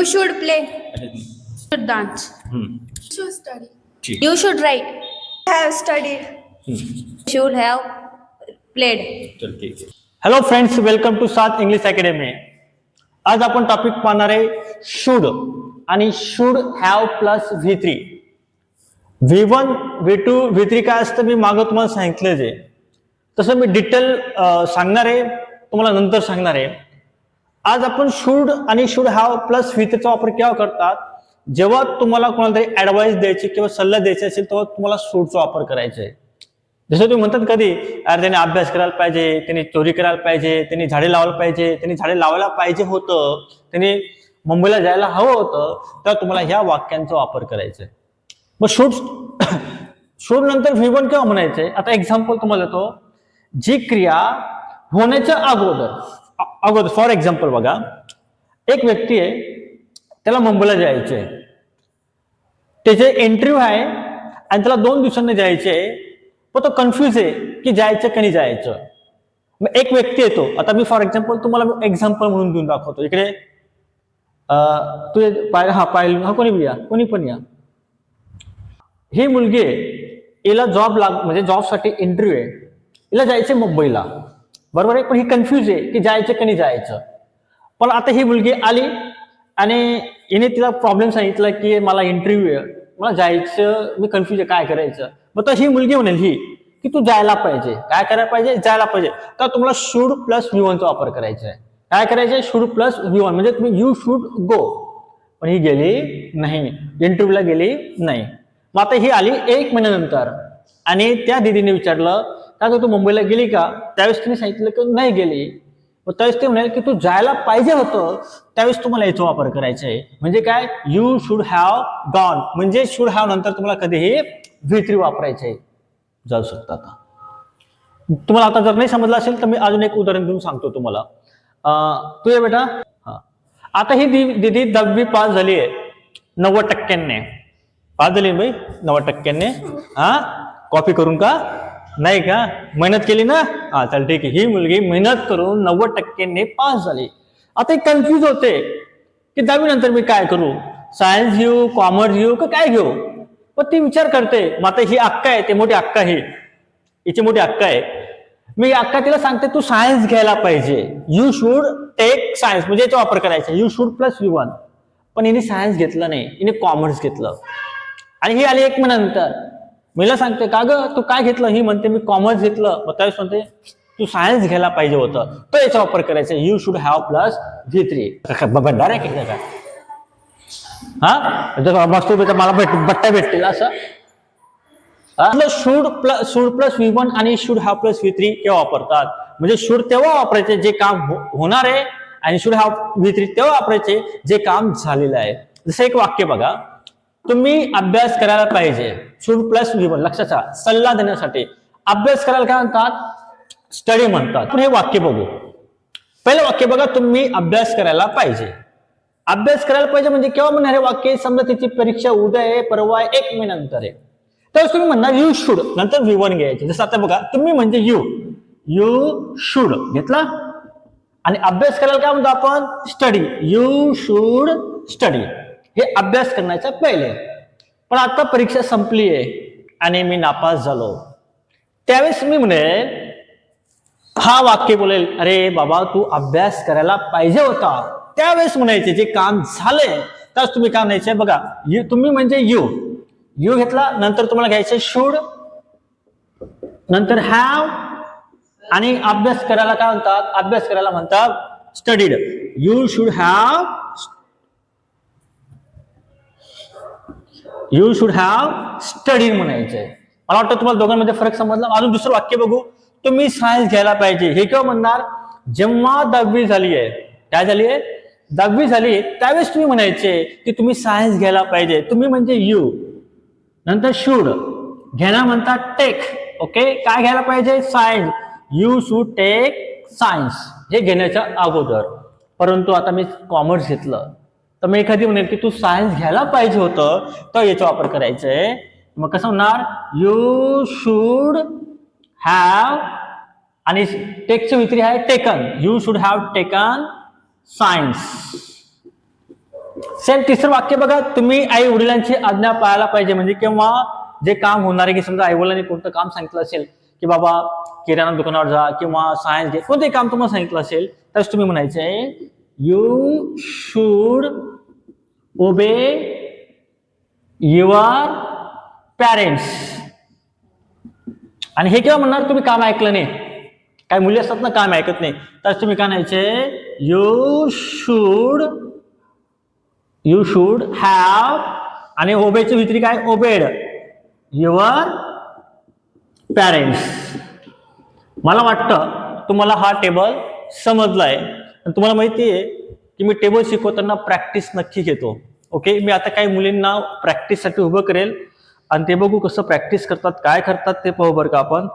should play. हम्म. Should dance. Should study. ठीक. You should write. Have studied. Should have played. चल ठीक आहे. हॅलो फ्रेंड्स, वेलकम टू सात इंग्लिश अकॅडमी. आज आपण टॉपिक पाहणार आहे शुड आणि should have plus V3. V1 V2 V3 काय असतं मी मागं तुम्हाला सांगितलं जे, तसं मी डिटेल सांगणार आहे, तुम्हाला नंतर सांगणार आहे. आज आपण शुड आणि शुड हॅव प्लस V3 चा वापर केव्हा करतात, जेव्हा तुम्हाला कोणाला तरी ऍडवाइस द्यायची किंवा सल्ला द्यायचा असेल तेव्हा तुम्हाला शुडचा वापर करायचा आहे. जसं तुम्ही म्हणतात कधी अरे त्याने अभ्यास करायला पाहिजे, त्यांनी चोरी करायला पाहिजे, त्यांनी झाडे लावायला पाहिजे, त्यांनी झाडे लावायला पाहिजे होतं, त्यांनी मुंबईला जायला हवं होतं, तर तुम्हाला ह्या वाक्यांचा वापर करायचा आहे. मग शुड शुड नंतर V1 केव्हा म्हणायचंय. आता एक्झाम्पल तुम्हाला देतो. जी क्रिया होण्याच्या अगोदर फॉर एक्झाम्पल बघा, एक व्यक्ती आहे, त्याला मुंबईला जायचे, त्याचे इंटरव्ह्यू आहे आणि त्याला 2 दिवसांनी जायचे, पण तो कन्फ्युज आहे की जायचं की नाही जायचं. मग एक व्यक्ती येतो. आता मी फॉर एक्झाम्पल तुम्हाला एक्झाम्पल म्हणून देऊन दाखवतो. इकडे तुझे पाहिलं कोणी पण या. ही मुलगी आहे, हिला म्हणजे जॉबसाठी इंटरव्ह्यू आहे, हिला जायचे मुंबईला, बरोबर आहे, पण ही कन्फ्युज आहे की जायचं की नाही जायचं. पण आता ही मुलगी आली आणि हिने तिला प्रॉब्लेम सांगितला की मला इंटरव्ह्यू आहे, मला जायचं, मी कन्फ्युज आहे काय करायचं. मग तर ही मुलगी म्हणेल की तू जायला पाहिजे. काय करायला पाहिजे? जायला पाहिजे. तर तुम्हाला शुड प्लस V1 चा वापर करायचा आहे. काय करायचंय? शुड प्लस V1 म्हणजे तुम्ही यू शुड गो. पण ही गेली नाही, इंटरव्ह्यूला गेली नाही. मग आता ही आली 1 महिन्यानंतर आणि त्या दीदीने विचारलं का तू मुंबईला गेली का? त्यावेळेस तिने सांगितलं की नाही गेली. मग त्यावेळेस ते म्हणाले की तू जायला पाहिजे होतं, त्यावेळेस तुम्हाला याचा वापर करायचा आहे. म्हणजे काय? You should have gone. म्हणजे शुड हॅव नंतर तुम्हाला कधीही V3 वापरायचे आहे. जाऊ शकता. आता तुम्हाला आता जर नाही समजलं असेल तर मी अजून एक उदाहरण देऊन सांगतो तुम्हाला. तू ये बेटा. आता ही दीदी 10वी पास झाली आहे 90% पास झाली बाई 90%. कॉपी करून का? नाही का? मेहनत केली ना? चल ठीक आहे. ही मुलगी मेहनत करून 90% पास झाली. आता ही कन्फ्यूज होते की 10वी नंतर मी काय करू, सायन्स घेऊ, कॉमर्स घेऊ का काय घेऊ. पण ती विचार करते. मग आता ही अक्का आहे, ते मोठी अक्का आहे, हिची मोठी अक्का आहे. मी अक्का तिला सांगते तू सायन्स घ्यायला पाहिजे, यू शुड टेक सायन्स, म्हणजे याचा वापर करायचा यू शुड प्लस V1. पण हिने सायन्स घेतलं नाही, हिने कॉमर्स घेतलं आणि ही आली 1 महिन्यानंतर. मीला सांगते का ग तू काय घेतलं? ही म्हणते मी कॉमर्स घेतलं. मग त्यावेळेस म्हणते तू सायन्स घ्यायला पाहिजे होतं, तो याचा वापर करायचा you should have plus V3. बंडार आहे का? मस्त मला बट्ट्या भेटतील असं. शुड प्लस V1 आणि शुड हॅव प्लस V3 केव्हा वापरतात? म्हणजे शुड तेव्हा वापरायचे जे काम होणार आहे आणि शुड हॅव V3 तेव्हा वापरायचे जे काम झालेलं आहे. जसं एक वाक्य बघा, तुम्ही अभ्यास करायला पाहिजे, शुड प्लस V1. लक्षात ठेवा, सल्ला देण्यासाठी. अभ्यास करायला काय म्हणतात? स्टडी म्हणतात. पण हे वाक्य बघू. पहिलं वाक्य बघा, तुम्ही अभ्यास करायला पाहिजे. अभ्यास करायला पाहिजे म्हणजे केव्हा म्हणणार हे वाक्य? समजा तिची परीक्षा उद्या आहे, परवा आहे, 1 महिन्यानंतर आहे, तर तुम्ही म्हणणार यू शुड, नंतर V1 घ्यायचे. जसं आता बघा, तुम्ही म्हणजे यू शुड घेतला आणि अभ्यास करायला काय म्हणतो आपण? स्टडी. You should study. हे अभ्यास करण्याच्या पहिले. पण आता परीक्षा संपली आहे आणि मी नापास झालो, त्यावेळेस मी म्हणेल, हा वाक्य बोलेल, अरे बाबा तू अभ्यास करायला पाहिजे होता. त्यावेळेस म्हणायचे जे काम झाले त्याच तुम्ही काय म्हणायचे बघा. तुम्ही म्हणजे यू घेतला, नंतर तुम्हाला घ्यायचे शुड, नंतर हॅव, आणि अभ्यास करायला काय म्हणतात? अभ्यास करायला म्हणतात studied. You should have studied म्हणायचंय. मला वाटतं तुम्हाला दोघांमध्ये फरक समजला. अजून दुसरं वाक्य बघू. तुम्ही सायन्स घ्यायला पाहिजे. हे केव्हा म्हणणार? जेव्हा 10वी झाली आहे. काय झाली आहे? 10वी झाली, त्यावेळेस तुम्ही म्हणायचे की तुम्ही सायन्स घ्यायला पाहिजे. तुम्ही म्हणजे यू, नंतर शुड, घेणं म्हणतात टेक. ओके, काय घ्यायला पाहिजे? Science. You should take science, हे घेण्याच्या अगोदर. परंतु आता मी कॉमर्स घेतलं तर मी एखादी म्हणेल की तू सायन्स घ्यायला पाहिजे होतं, तर याचा वापर करायचा आहे. मग कसं होणार? यू शुड हॅव, आणि टेकचं V3 आहे taken. You should have taken science. Same तिसरं वाक्य बघा, तुम्ही आई वडिलांची आज्ञा पाळायला पाहिजे. म्हणजे केव्हा जे काम होणार आहे, की समजा आई वडिलांनी कोणतं काम सांगितलं असेल की बाबा किराणा दुकानावर जा किंवा सायन्स घे, कोणते काम तुम्हाला सांगितलं असेल तर तुम्ही म्हणायचे यू शुड ओबे युअर पॅरेंट्स. आणि हे केव्हा म्हणणार तुम्ही काम ऐकलं नाही, काही मुली असतात ना काम ऐकत नाही, तर तुम्ही काय म्हणायचे यू शुड हॅव, आणि ओबेच्या वितरी काय ओबेड युअर पॅरेंट्स. मला वाटतं तुम्हाला हा टेबल समजलाय. तुम्हाला माहिती आहे की मी टेबल शिकवताना प्रॅक्टिस नक्की घेतो. ओके, मी आता काही मुलींना प्रॅक्टिससाठी उभं करेल आणि ते बघू कसं प्रॅक्टिस करतात, काय करतात ते पाहू बरं का आपण.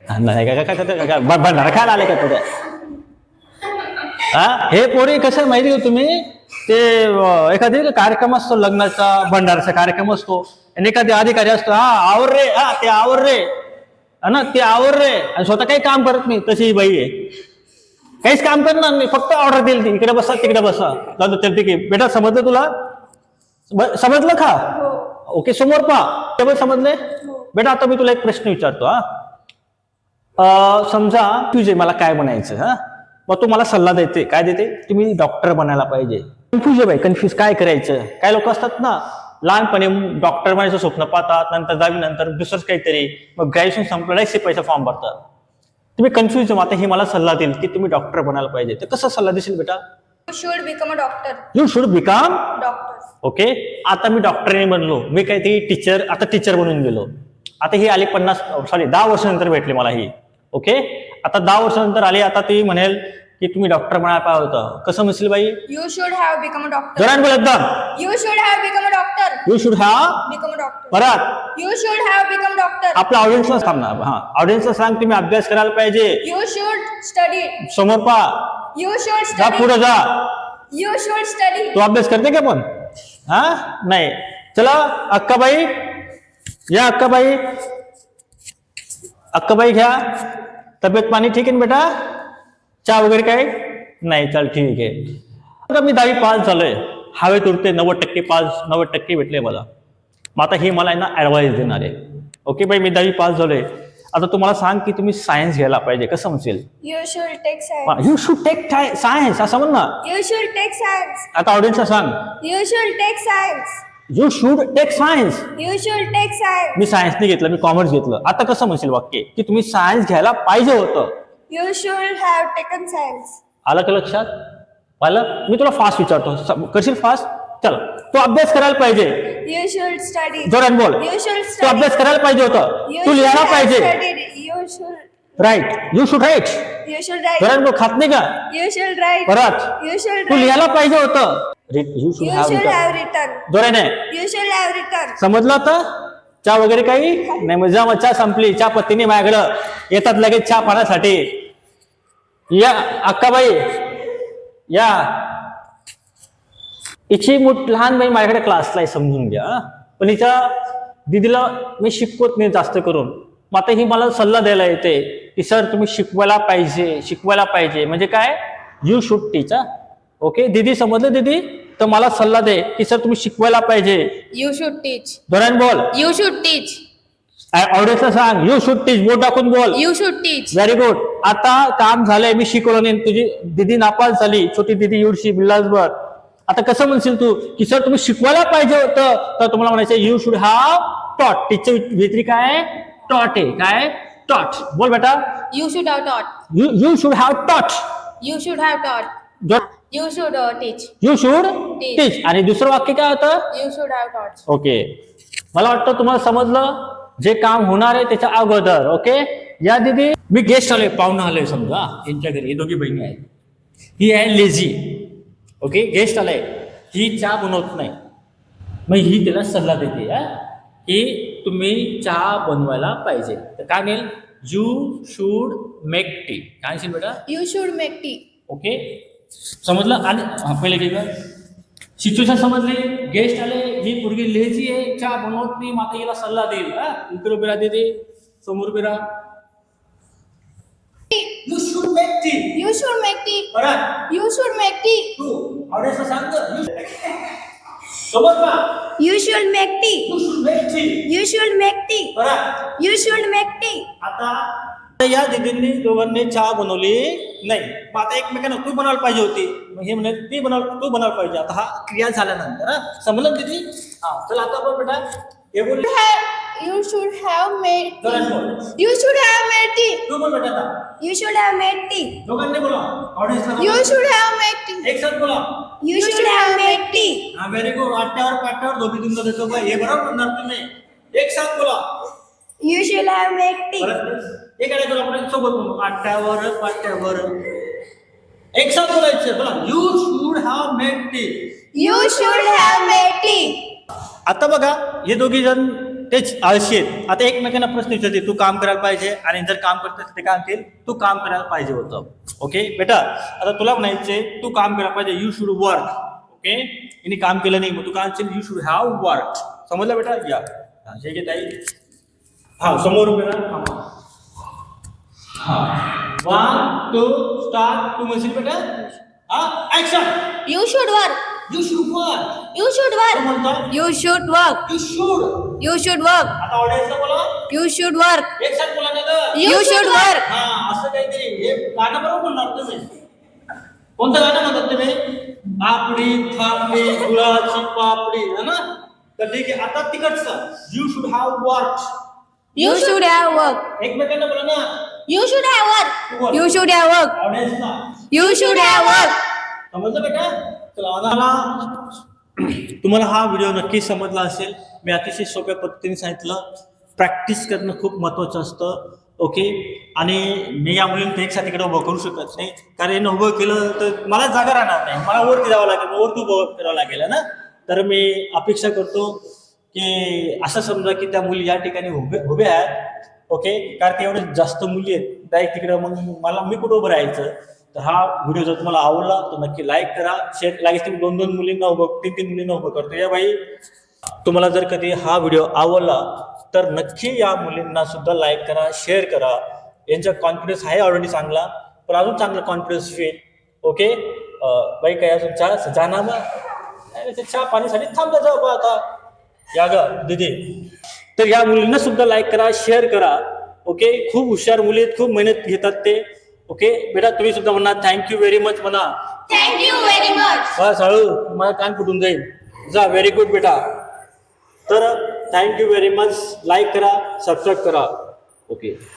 काय आले का तुझ्या हे पोरी कसं माहिती का तुम्ही, ते एखादी कार्यक्रम असतो लग्नाचा भंडाराचा कार्यक्रम असतो आणि एखादी अधिकारी असतो, आवर रे, ते आवर रे ना, ते आवर रे, आणि स्वतः काही काम करत नाही. तशी ही बाई आहे, काहीच काम करणार नाही, फक्त ऑर्डर दिली ती इकडे बसा तिकडे बसा. ठीक आहे बेटा, समजलं तुला, समजलं का? ओके, समोर पहा टेबल समजले बेटा. आता मी तुला एक प्रश्न विचारतो. समजा तुझे मला काय बनायचं, मग तू मला सल्ला देते, काय देते, तुम्ही डॉक्टर बनायला पाहिजे. कन्फ्युज आहे बाई, कन्फ्युज काय करायचं. काय लोक असतात ना लहानपणी डॉक्टर बनायचं स्वप्न पाहतात, नंतर 10वी नंतर दुसरंच काहीतरी, मग ग्रॅज्युएशन संपलं नाही पैसा फॉर्म भरतात. तुम्ही कन्फ्युज आहे. आता ही मला सल्ला देईल की तुम्ही डॉक्टर बनायला पाहिजे, तर कसा सल्ला देशील बेटा? You should become a doctor. You should become Doctor. Okay. आता मी डॉक्टरने बनलो, मी काहीतरी टीचर, आता टीचर बनून गेलो. आता ही आली 10 वर्षानंतर भेटली मला ही. ओके, आता 10 वर्षानंतर आली, आता ती म्हणेल की तुम्ही डॉक्टर बनायला पाहिजे होतं. कसं म्हणशील बाई? You should have become a doctor. जोरान बोल एकदम. You should have become a doctor. You should have, Become a doctor. परत You should have become doctor. आपल्या ऑडियन्सला सांग ना, ऑडियन्सला सांग तुम्ही अभ्यास करायला पाहिजे. You should study. समोर पहा, You should जा study. पुढे जा. You should study. तू अभ्यास करते का पण? नाही. चला अक्काबाई या, अक्काबाई घ्या. तब्येत पाणी ठीक आहे ना बेटा? चहा वगैरे काय नाही? चल ठीक आहे. आता मी 10वी पास झालोय, हवेत उरते 90% पास, 90% भेटले मला. मग आता ही मला ना ऍडवाइस देणार आहे. ओके बाई, मी 10वी पास झालोय, आता तुम्हाला सांग की तुम्ही सायन्स घ्यायला पाहिजे. कसं म्हणशील? You should take science. You should take science असं म्हण ना. You should take science. आता ऑडियन्सला सांग You should take science. You should take science. You should take science. मी सायन्स नाही घेतलं, मी कॉमर्स घेतलं. आता कसं म्हणशील वाक्य की तुम्ही सायन्स घ्यायला पाहिजे होतं? You should have taken science. आलं का लक्षात? पाहिलं? मी तुला फास्ट विचारतो, करशील फास्ट? चल, तू अभ्यास करायला पाहिजे. You should study. जोरान बोल. You should Tu study. अभ्यास करायला पाहिजे होतं, You तू should लिहायला have पाहिजे. studied. You should. Write, you should write. You should write. जोरान बोल. खात नाही का? You should write. परत You should तू write. लिहायला पाहिजे होतं. You should You have should written. have written. जोराने You should have written. समजलं आता? चहा वगैरे काही नाही? मग जा, मग चहा संपली, चहा पत्तीने माझ्याकडं येतात लगेच चहा पाण्यासाठी. या अक्काबाई या. हिची लहान बाई माझ्याकडे क्लासला आहे, समजून घ्या. पण हिच्या दिदीला मी शिकवत नाही जास्त करून. मग आता ही मला सल्ला द्यायला येते की सर तुम्ही शिकवायला पाहिजे. म्हणजे काय? You should teach. ओके दीदी, समजलं दीदी? तर मला सल्ला दे की सर तुम्ही शिकवायला पाहिजे. You should teach. जोरान बोल. You should teach. ऑडियन्सला सांग यू शुड टीच. बोट टाकून बोल. You should teach. Very good. आता काम झालंय, मी शिकवलं नाही, तुझी दिदी नापास झाली, छोटी दिदी एवढी बिल्लासभर. आता कसं म्हणशील तू की सर तुम्ही शिकवायला पाहिजे होतं? तर तुम्हाला म्हणायचं यू शुड हॅव टॉट. टीचर व्यतिरी काय? टॉट आहे. काय? टॉट. बोल बेटा. You should have taught. You should have taught. You should have taught. You should teach. You should teach. आणि दुसरं वाक्य काय होतं? You should have taught. Okay, मला वाटतं तुम्हाला समजलं जे काम होणार आहे त्याच्या अगोदर. ओके, या दीदी मी गेस्ट आलोय, पाहुणा आलोय समजा यांच्या घरी. हे दोघी बहिणी आहेत. ही आहे लेझी. ओके, गेस्ट आलाय, ही चहा बनवत नाही. मग ही त्याला सल्ला देते की तुम्ही चहा बनवायला पाहिजे. तर काय म्हणेल? You should make tea. काय म्हणशील बेटा? You should make tea. Okay, समजलं? आणि पहिले काय सिच्युएशन समजली? गेस्ट आले, ही पोरगी लेझी आहे, चहा बनवत नाही, माता हिला सल्ला देईल. इकडे बिरा दे, समोर बिरा. You should make tea. You should make tea. परत You should make tea. तू ऑडियन्सला सांग गं. सोबत का You should make tea. Tu should make tea. You should make tea. परत You should make tea. आता या दीदींनी दोघांनी चहा बनवली नाही, मग आता एकमेकांना तू बनवायला पाहिजे होती, मग हे म्हणे तू बनवायला पाहिजे. आता हा क्रिया झाल्यानंतर समजलं दीदी. हा चल आता बोल बेटा. हे बोल You should have made जोरात tea. बोल. You should have made tea. तू बोल बेटा आता. You should have made tea. दोघांनी बोला ऑडियन्सला. You should have made tea. एक साथ बोला. You should have made tea. हा व्हेरी गुड. आट्यावर पाट्यावर दोघी तुमचं देतो का हे बरोबर म्हणणार तुम्ही. एक साथ बोला. You should have made tea. परत एक करायचं आपण सोबत बोलू. आट्यावर पाट्यावर एक साथ बोलायचं. बोला you should have made tea. You should have made tea. आता बघा हे दोघी जण तेच आळशी आहेत. आता एकमेकांना प्रश्न विचारते, तू काम करायला पाहिजे, आणि जर काम करत ते काय म्हणतील, तू काम करायला पाहिजे होतं. ओके बेटा, आता तुला म्हणायचे तू काम करायला पाहिजे, यू शुड वर्क. ओके, हिने काम केलं नाही, मग तू काय म्हणशील, यू शुड हॅव वर्क. समजलं बेटा. या हे घे ताई. हा समोर उभे राहा. हा 1 2 स्टार्ट. तू म्हणशील बेटा हा action. You should work. You should work. You should work. म्हणतो You should work. You should. You should work. आता ऑडियन्सला बोला. You should work. एक साथ बोला ना. You should work. हा असं काहीतरी हे गाणं बरोबर बोलणार तुम्ही. कोणतं गाणं म्हणतात तुम्ही? पापडी थापडी गुळाची पापडी है ना. तर ठीक आहे. आता तिकडचं you should have work. You should have work. एकमेकांना बोला ना. You should have work. तू बोल. You should have work. ऑडियन्सला You should have work. समजलं बेटा. चला आता तुम्हाला हा व्हिडिओ नक्की समजला असेल. मी अतिशय सोप्या पद्धतीने सांगितलं. प्रॅक्टिस करणं खूप महत्त्वाचं असतं. ओके, आणि मी या मुलींना एकसाथ इकडे उभं करू शकत नाही, कारण यानं उभं केलं तर मला जागा राहणार नाही, मला वरती जावं लागेल, वरती उभं करावं लागेल ना. तर मी अपेक्षा करतो की असं समजा की त्या मुली या ठिकाणी उभे आहेत. ओके, कारण ते एवढे जास्त मुली आहेत डायरेक्ट तिकडं, मग मी कुठं उभं राहायचं. तर हा व्हिडिओ जर तुम्हाला आवडला तर नक्की लाईक करा, शेअर. लागेल तुम्ही 2-2 मुलींना उभं 3-3 मुलींना उभं करतो. या बाई, तुम्हाला जर कधी हा व्हिडिओ आवडला तर नक्की या मुलींना सुद्धा लाईक करा, शेअर करा. यांचा कॉन्फिडन्स आहे ऑलरेडी चांगला, पण अजून चांगला कॉन्फिडन्स फील. ओके बाई, काय अजून चहा जाणार मग चहा पाणीसाठी थांबलं जाऊ बा आता. या ग दीदी. तर या मुलींना सुद्धा लाईक करा, शेअर करा. ओके, खूप हुशार मुली आहेत, खूप मेहनत घेतात ते. ओके बेटा, तुम्ही सुद्धा म्हणा थँक्यू व्हेरी मच म्हणा. Thank you very much. बस हळू मला कान फुटून जाईल. जा, व्हेरी गुड बेटा. तर थँक्यू व्हेरी मच. लाईक करा, सबस्क्राईब करा. ओके.